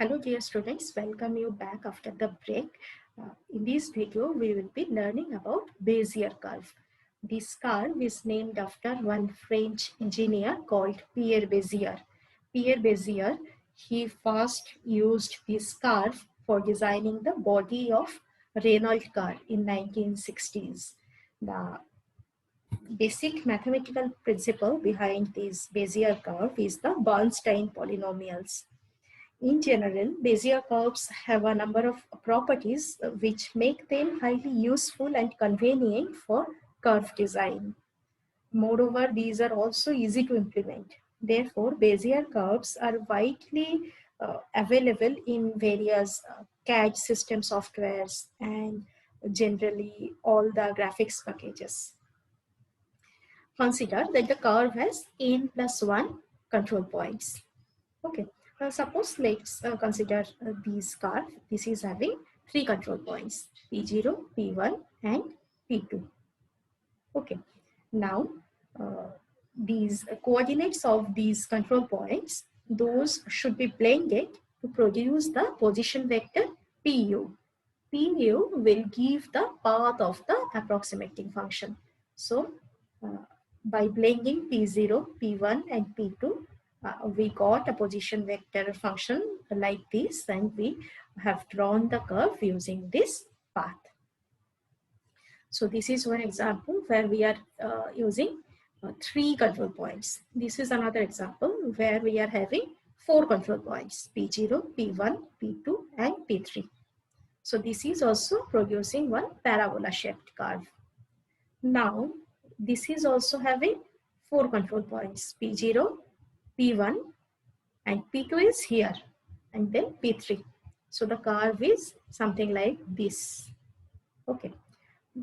Hello dear students, welcome you back after the break. In this video, we will be learning about Bezier curve. This curve is named after one French engineer called Pierre Bezier. Pierre Bezier, he first used this curve for designing the body of Renault car in 1960s. The basic mathematical principle behind this Bezier curve is the Bernstein polynomials. In general, Bezier curves have a number of properties which make them highly useful and convenient for curve design. Moreover, these are also easy to implement. Therefore, Bezier curves are widely available in various CAD system softwares and generally all the graphics packages. Consider that the curve has n plus 1 control points. Okay, suppose let's consider this curve. This is having 3 control points, P0, P1 and P2. Okay, now these coordinates of these control points, those should be blended to produce the position vector PU. PU will give the path of the approximating function. So by blending P0, P1 and P2, we got a position vector function like this, and we have drawn the curve using this path. So this is one example where we are using 3 control points. This is another example where we are having 4 control points, P0, P1, P2 and P3. So this is also producing one parabola shaped curve. Now this is also having 4 control points, P0, P1 and P2 is here and then P3. So the curve is something like this. Okay,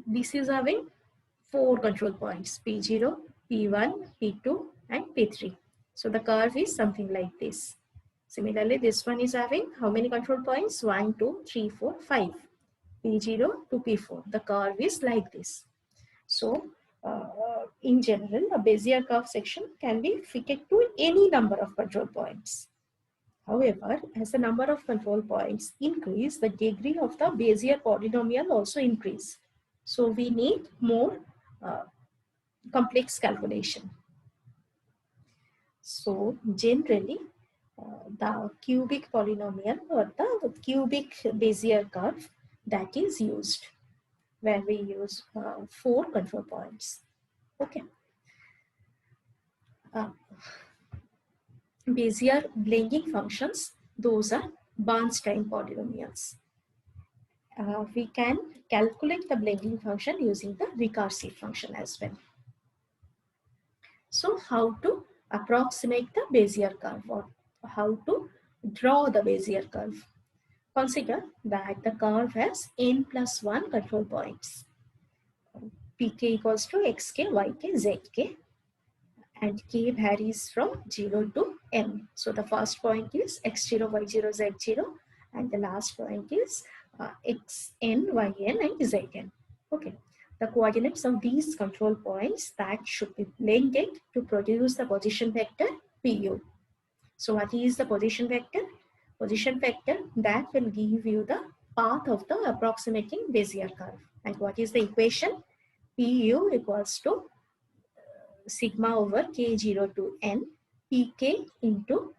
this is having 4 control points, P0, P1, P2 and P3. So the curve is something like this. Similarly, this one is having how many control points? 1, 2, 3, 4, 5. P0 to P4. The curve is like this. So in general, a Bezier curve section can be fitted to any number of control points. However, as the number of control points increase, the degree of the Bezier polynomial also increase. So we need more complex calculation. So generally, the cubic polynomial or the cubic Bezier curve that is used, where we use 4 control points. Okay. Bezier blending functions, those are Bernstein polynomials. We can calculate the blending function using the recursive function as well. So how to approximate the Bezier curve or how to draw the Bezier curve? Consider that the curve has n plus 1 control points. Pk equals to xk, yk, zk, and k varies from 0 to m. So the first point is x0, y0, z0, and the last point is xn, yn, and zn. Okay. The coordinates of these control points that should be blended to produce the position vector Pu. So what is the position vector? Position vector that will give you the path of the approximating Bezier curve. And what is the equation? Pu equals to sigma over k0 to n pk into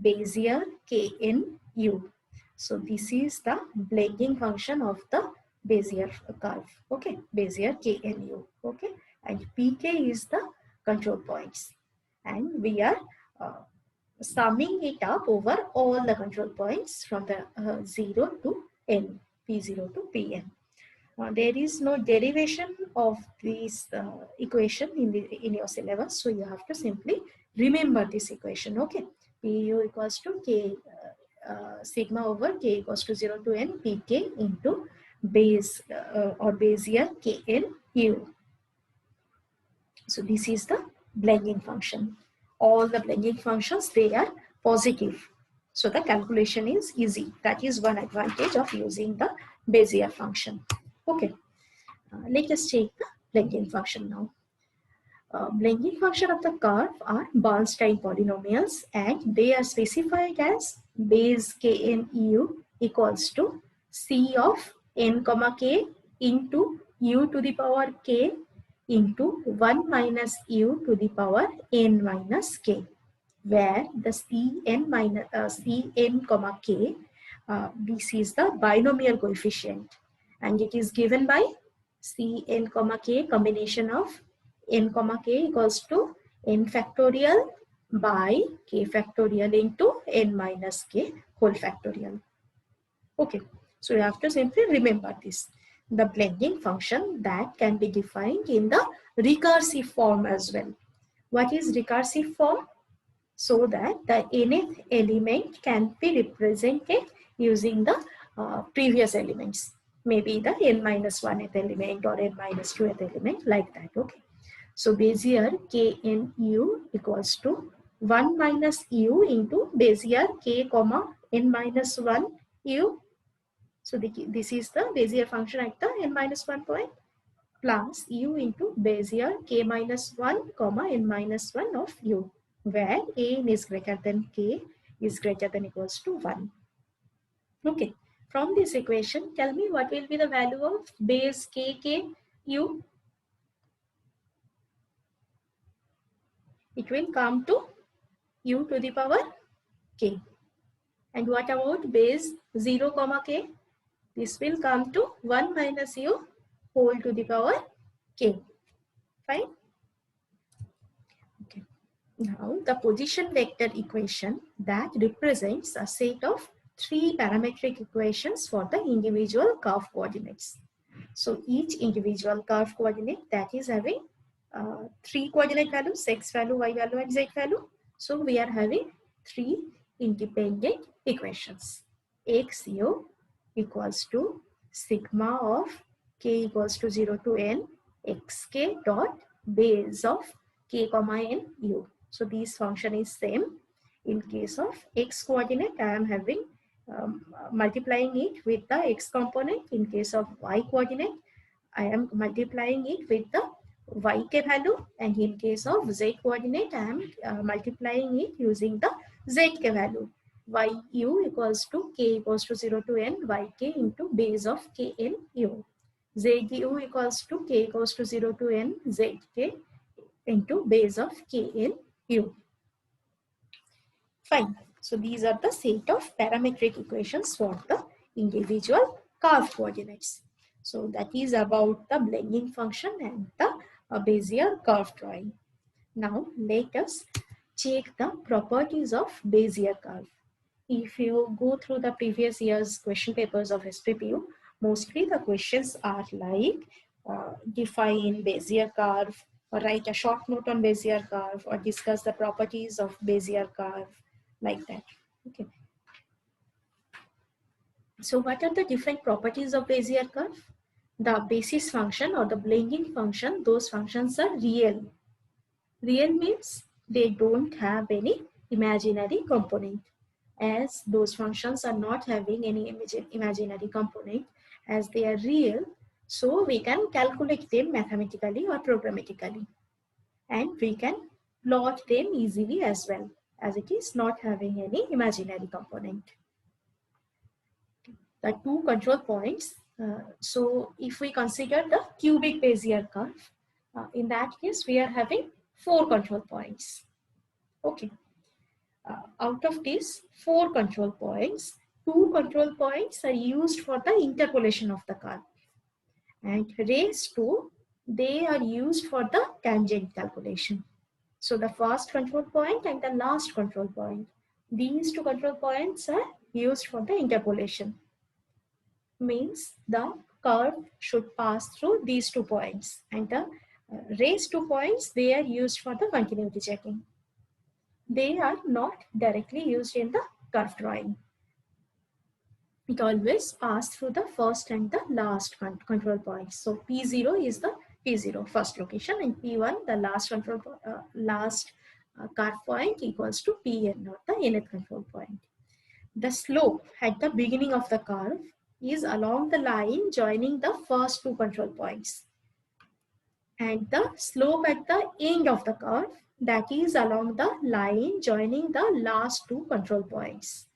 Bezier knu. So this is the blending function of the Bezier curve. Okay, Bezier knu. Okay, and pk is the control points, and we are summing it up over all the control points from the 0 to n, p0 to pn. There is no derivation of this equation in your syllabus, so you have to simply remember this equation. Okay, pu equals to k sigma over k equals to 0 to n pk into base or Bezier knu. So this is the blending function. All the blending functions, they are positive, so the calculation is easy. That is one advantage of using the Bezier function. Okay, let us take the blending function now. Blending function of the curve are Bernstein polynomials, and they are specified as base kn u equals to C of n comma k into u to the power k into 1 minus u to the power n minus k, where the Cn comma k, this is the binomial coefficient, and it is given by Cn comma k combination of n comma k equals to n factorial by k factorial into n minus k whole factorial. Okay, so you have to simply remember this. The blending function that can be defined in the recursive form as well. What is recursive form? So that the nth element can be represented using the previous elements. Maybe the n minus 1th element or n minus 2th element, like that. Okay. So Bezier knu equals to 1 minus u into Bezier k comma n minus 1 u. So this is the Bezier function at the n minus 1 point, plus u into Bezier k minus 1 comma n minus 1 of u, where n is greater than k is greater than equals to 1. Okay. From this equation, tell me what will be the value of base k u. It will come to u to the power k. And what about base 0 comma k? This will come to 1 minus u whole to the power k. Fine. Okay. Now the position vector equation that represents a set of 3 parametric equations for the individual curve coordinates. So each individual curve coordinate that is having 3 coordinate values, x value, y value and z value. So we are having 3 independent equations. xu equals to sigma of k equals to 0 to n xk dot base of k comma n u. So this function is same. In case of x coordinate, I am having multiplying it with the x component. In case of y coordinate, I am multiplying it with the yk value, and in case of z coordinate, I am multiplying it using the zk value. Yu equals to k equals to 0 to n yk into base of kn u. Zu equals to k equals to 0 to n zk into base of kn u. Fine. So these are the set of parametric equations for the individual curve coordinates. So that is about the blending function and the Bezier curve drawing. Now let us check the properties of Bezier curve. If you go through the previous year's question papers of SPPU, mostly the questions are like define Bezier curve, or write a short note on Bezier curve, or discuss the properties of Bezier curve, like that. Okay. So what are the different properties of Bezier curve? The basis function or the blending function, those functions are real. Real means they don't have any imaginary component. As those functions are not having any imaginary component, as they are real, so we can calculate them mathematically or programmatically, and we can plot them easily as well, as it is not having any imaginary component. The 2 control points. So if we consider the cubic Bezier curve, in that case we are having 4 control points. Okay. Out of these 4 control points, 2 control points are used for the interpolation of the curve, and rest 2, they are used for the tangent calculation. So the first control point and the last control point, these 2 control points are used for the interpolation. Means the curve should pass through these 2 points, and the raised 2 points, they are used for the continuity checking. They are not directly used in the curve drawing. It always passes through the first and the last control points. So P0 is the P0 first location, and P1 the last control curve point equals to Pn, not the nth control point. The slope at the beginning of the curve is along the line joining the first 2 control points, and the slope at the end of the curve, that is along the line joining the last 2 control points.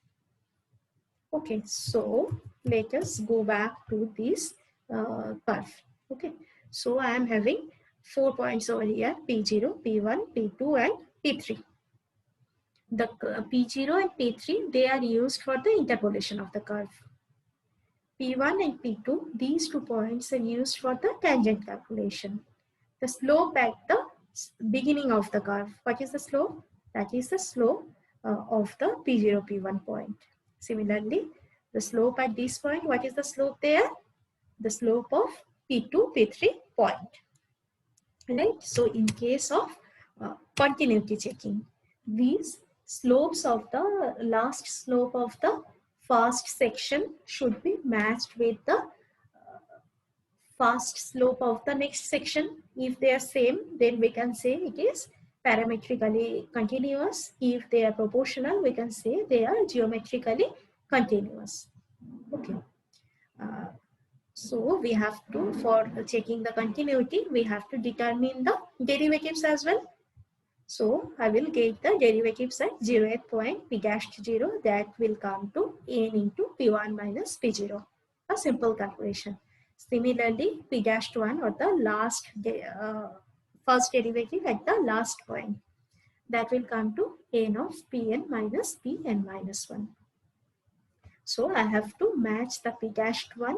Okay, so let us go back to this curve. Okay, so I am having 4 points over here, P0, P1, P2 and P3. The P0 and P3, they are used for the interpolation of the curve. P1 and P2, these 2 points are used for the tangent calculation. The slope at the beginning of the curve. What is the slope? That is the slope of the P0, P1 point. Similarly, the slope at this point, what is the slope there? The slope of P2, P3 point. Right? So in case of continuity checking, these slopes of the last slope of the first section should be matched with the fast slope of the next section. If they are same, then we can say it is parametrically continuous. If they are proportional, we can say they are geometrically continuous. Okay. So we have to, for checking the continuity, we have to determine the derivatives as well. So I will get the derivatives at 0th point, p dash 0, that will come to n into p1 minus p0. A simple calculation. Similarly, p dash 1 or the last first derivative at the last point, that will come to n of pn minus pn minus 1. So I have to match the p dash 1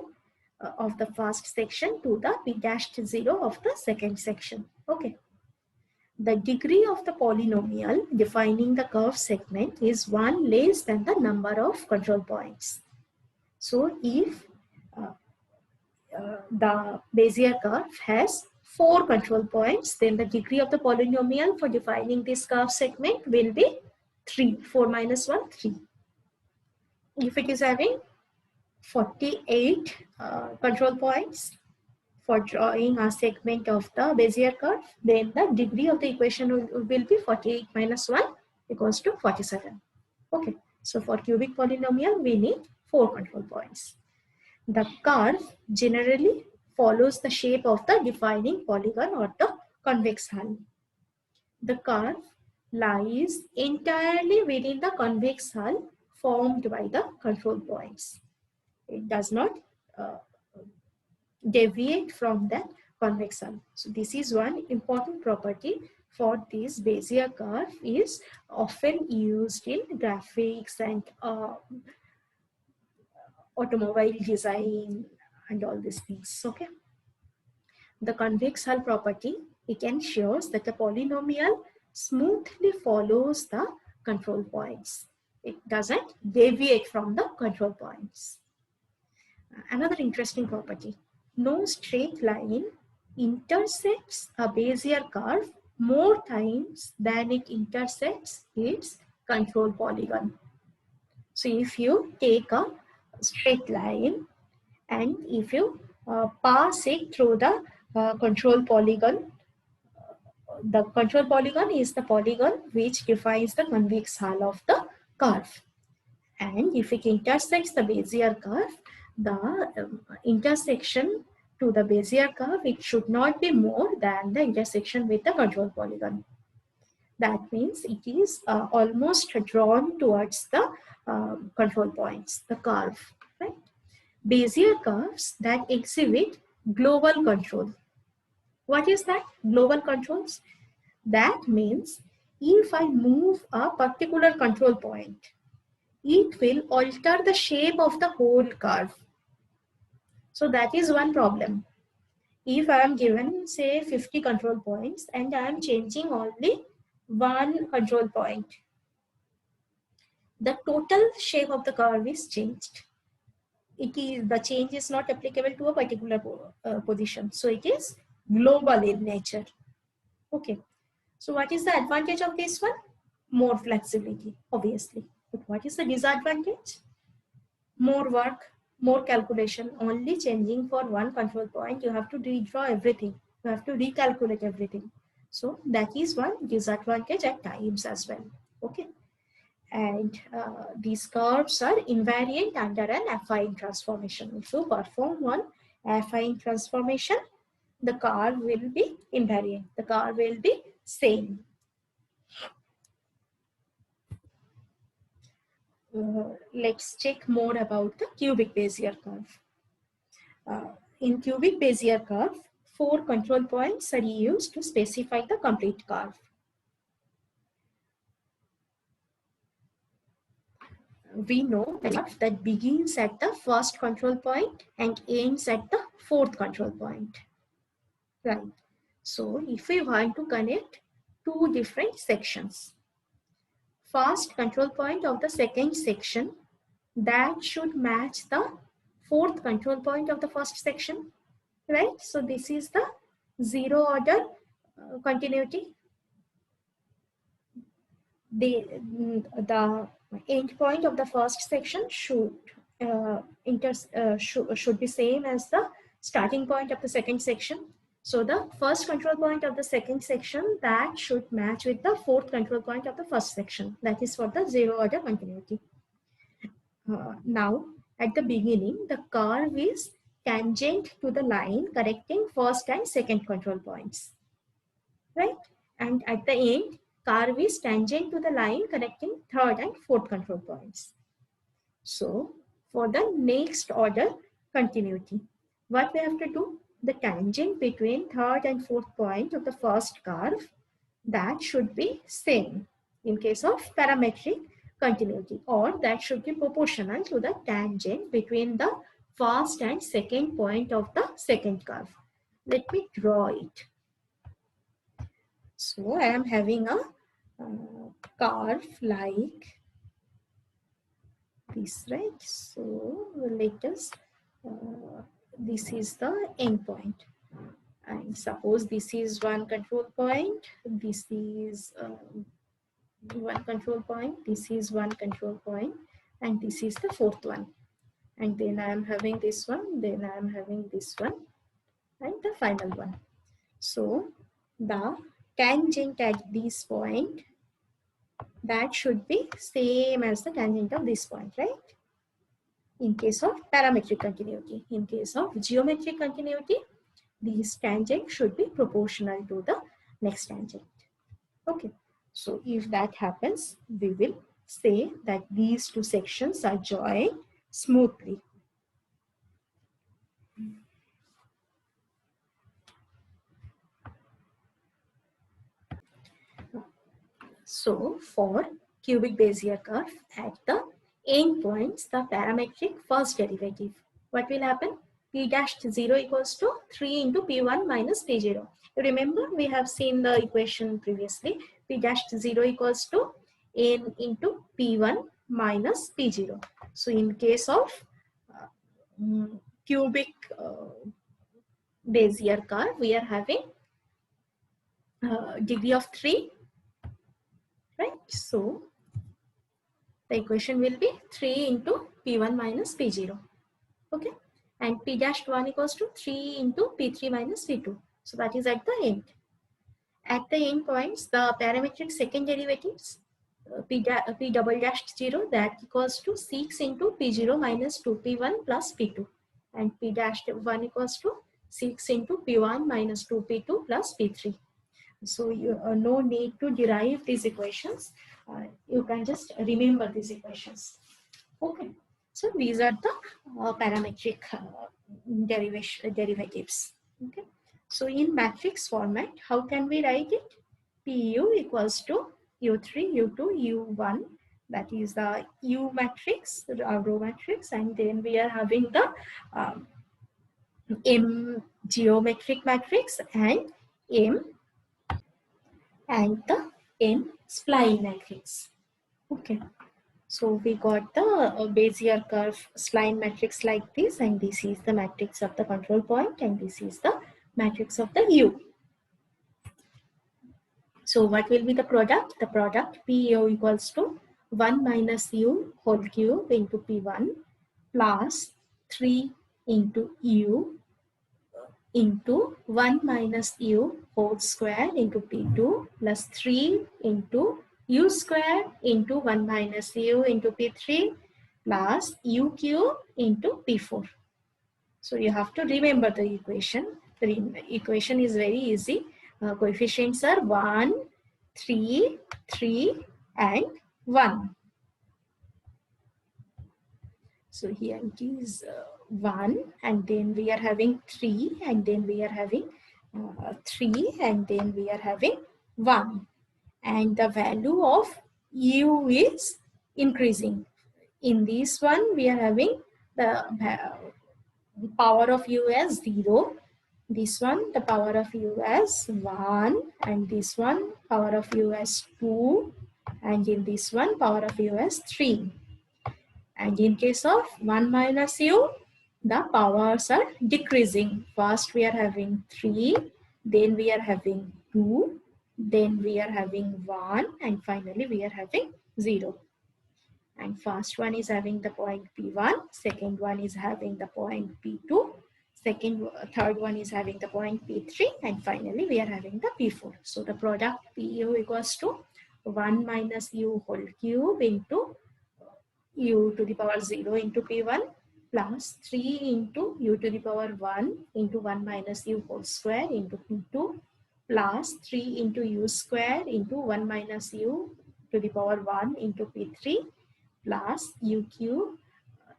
of the first section to the p dash 0 of the second section. Okay. The degree of the polynomial defining the curve segment is 1 less than the number of control points. So if the Bezier curve has 4 control points, then the degree of the polynomial for defining this curve segment will be 3. 4 minus 1, 3. If it is having 48 control points for drawing a segment of the Bezier curve, then the degree of the equation will be 48 minus 1 equals to 47. Okay, so for cubic polynomial, we need 4 control points. The curve generally follows the shape of the defining polygon or the convex hull. The curve lies entirely within the convex hull formed by the control points. It does not deviate from that convex hull. So this is one important property for this Bezier curve, is often used in graphics and automobile design and all these things. Okay. The convex hull property, it ensures that the polynomial smoothly follows the control points. It doesn't deviate from the control points. Another interesting property, no straight line intersects a Bezier curve more times than it intersects its control polygon. So if you take a straight line and if you pass it through the control polygon, the control polygon is the polygon which defines the convex hull of the curve. And if it intersects the Bezier curve, the intersection to the Bezier curve, it should not be more than the intersection with the control polygon. That means it is almost drawn towards the control points, the curve, right? Bezier curves that exhibit global control. What is that? Global controls? That means if I move a particular control point, it will alter the shape of the whole curve. So that is one problem. If I am given, say, 50 control points and I am changing only one control point, the total shape of the curve is changed. The change is not applicable to a particular position. So it is global in nature. Okay. So what is the advantage of this one? More flexibility, obviously. But what is the disadvantage? More work, more calculation. Only changing for one control point, you have to redraw everything. You have to recalculate everything. So that is one disadvantage at times as well. Okay. And these curves are invariant under an affine transformation. If you perform one affine transformation, the curve will be invariant. The curve will be same. let's check more about the cubic Bezier curve. In cubic Bezier curve, 4 control points are used to specify the complete curve. We know that begins at the first control point and ends at the fourth control point. Right. So if we want to connect two different sections, first control point of the second section, that should match the fourth control point of the first section, right? So this is the zero order continuity. The end point of the first section should should be same as the starting point of the second section. So the first control point of the second section, that should match with the fourth control point of the first section. That is for the zero order continuity. Now, at the beginning, the curve is tangent to the line connecting first and second control points, right? And at the end, curve is tangent to the line connecting third and fourth control points. So, for the next order continuity, what we have to do? The tangent between third and fourth point of the first curve, that should be same in case of parametric continuity, or that should be proportional to the tangent between the first and second point of the second curve. Let me draw it. So I am having a curve like this, right? So let us, this is the end point. And suppose this is one control point, this is one control point, this is one control point, and this is the fourth one. And then I am having this one, then I am having this one, and the final one. So the tangent at this point, that should be same as the tangent of this point, right? In case of parametric continuity. In case of geometric continuity, these tangent should be proportional to the next tangent. Okay, so if that happens, we will say that these two sections are joined smoothly. So for cubic Bezier curve, at the end points, the parametric first derivative, what will happen? P dash 0 equals to 3 into P1 minus P0. Remember, we have seen the equation previously. P dash 0 equals to N into P1 minus P0. So in case of cubic Bezier curve, we are having degree of 3, right? So the equation will be 3 into P1 minus P0. Okay. And P dash 1 equals to 3 into P3 minus P2. So that is at the end. At the end points, the parametric second derivatives, P double dash 0, that equals to 6 into P0 minus 2P1 plus P2. And P dash 1 equals to 6 into P1 minus 2P2 plus P3. So you no need to derive these equations. You can just remember these equations. Okay. So these are the parametric derivatives. Okay. So in matrix format, how can we write it? PU equals to U3, U2, U1. That is the U matrix, row matrix, and then we are having the M geometric matrix and M and the N spline matrix. Okay. So we got the Bezier curve spline matrix like this, and this is the matrix of the control point, and this is the matrix of the U. So what will be the product? The product PU equals to 1 minus U whole cube into P1 plus 3 into U into 1 minus U whole square into P2 plus 3 into U square into 1 minus U into P3 plus U cube into P4. So you have to remember the equation. The equation is very easy. Coefficients are 1, 3, 3 and 1. So here it is 1, and then we are having 3, and then we are having 3, and then we are having 1. And the value of u is increasing. In this one, we are having the power of u as 0. This one, the power of u as 1. And this one, power of u as 2. And in this one, power of u as 3. And in case of 1 minus u, the powers are decreasing. First we are having 3, then we are having 2, then we are having 1, and finally we are having 0. And first one is having the point P1, second one is having the point P2, third one is having the point P3, and finally we are having the P4. So the product PU equals to 1 minus u whole cube into u to the power 0 into P1 plus 3 into u to the power 1 into 1 minus u whole square into P2 plus 3 into u square into 1 minus u to the power 1 into P3 plus u cube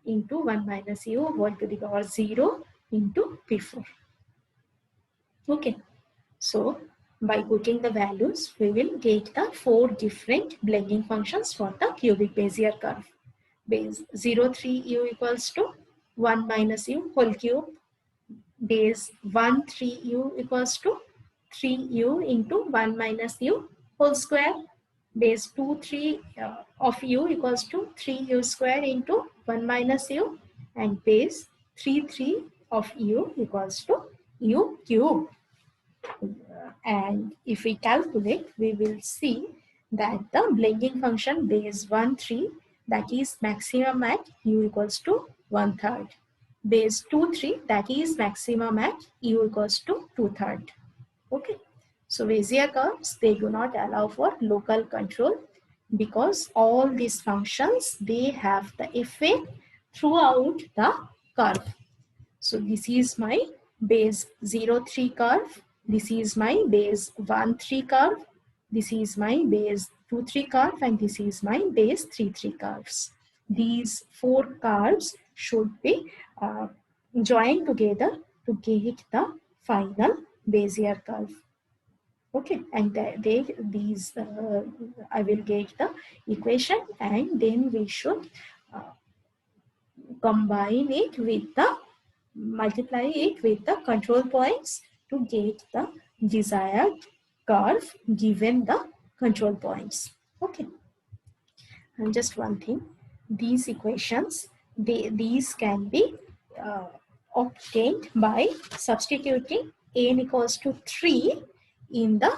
into 1 minus u whole to the power 0 into P4. Okay, so by putting the values, we will get the 4 different blending functions for the cubic Bezier curve. Base 0, 3 u equals to 1 minus u whole cube. Base 1, 3 u equals to 3 u into 1 minus u whole square. Base 2, 3 of u equals to 3 u square into 1 minus u. And base 3, 3 of u equals to u cube. And if we calculate, we will see that the blending function base 1, 3, that is maximum at u equals to 1/3. Base 2, 3, that is maximum at u equals to 2/3. Okay. So Bezier curves, they do not allow for local control because all these functions, they have the effect throughout the curve. So this is my base 0, 3 curve. This is my base 1, 3 curve. This is my base 2, 3 curve, and this is my base 3, 3 curves. These 4 curves should be joined together to get the final Bezier curve. Okay, and I will get the equation, and then we should combine it with the multiply it with the control points to get the desired curve given the control points. Okay, and just one thing, these equations, these can be obtained by substituting n equals to 3 in the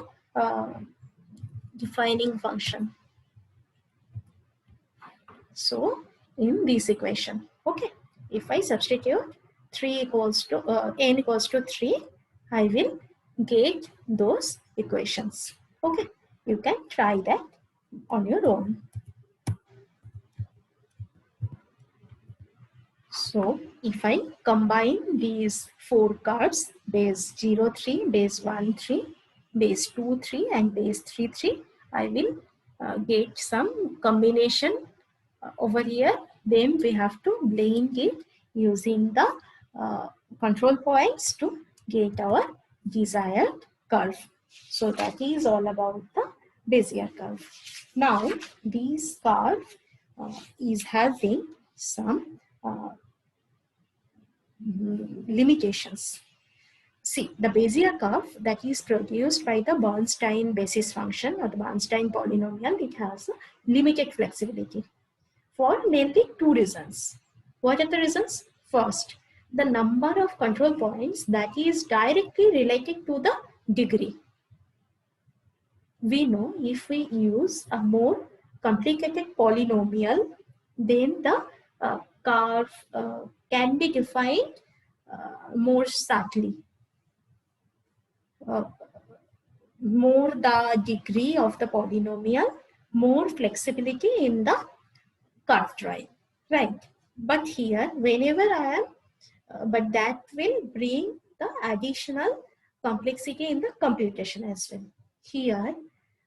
defining function. So in this equation, okay, if I substitute 3 equals to n equals to 3, I will get those equations. Okay, you can try that on your own. So if I combine these 4 curves, base 0, 3, base 1, 3, base 2, 3, and base 3, 3, I will get some combination over here. Then we have to blend it using the control points to get our desired curve. So that is all about the Bezier curve. Now this curve is having some limitations. See, the Bezier curve that is produced by the Bernstein basis function or the Bernstein polynomial, it has limited flexibility for mainly 2 reasons. What are the reasons? First, the number of control points that is directly related to the degree. We know if we use a more complicated polynomial, then the curve can be defined more subtly. More the degree of the polynomial, more flexibility in the curve drive, right? But here, whenever I am, but that will bring the additional complexity in the computation as well. Here,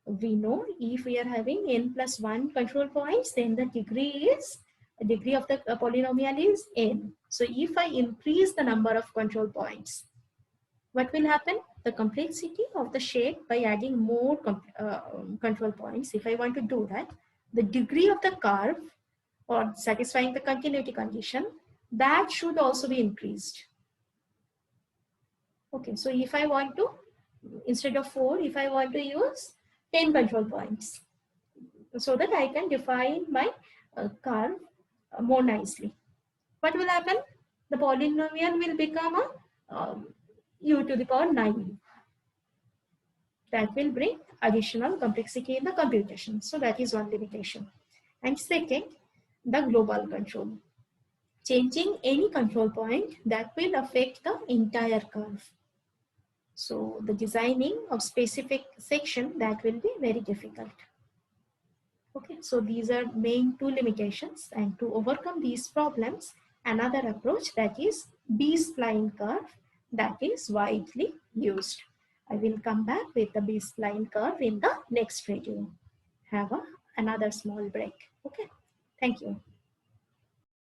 we know if we are having n plus 1 control points, then the degree is degree of the polynomial is n. So if I increase the number of control points, what will happen? The complexity of the shape by adding more control points, if I want to do that, the degree of the curve or satisfying the continuity condition, that should also be increased. Okay, so if I want to, instead of 4, if I want to use 10 control points, so that I can define my curve more nicely. What will happen? The polynomial will become a u to the power 9. That will bring additional complexity in the computation. So that is one limitation. And second, the global control. Changing any control point that will affect the entire curve. So the designing of specific section, that will be very difficult. Okay, so these are main two limitations, and to overcome these problems, another approach, that is B-spline curve, that is widely used. I will come back with the B-spline curve in the next video. Have another small break. Okay, thank you.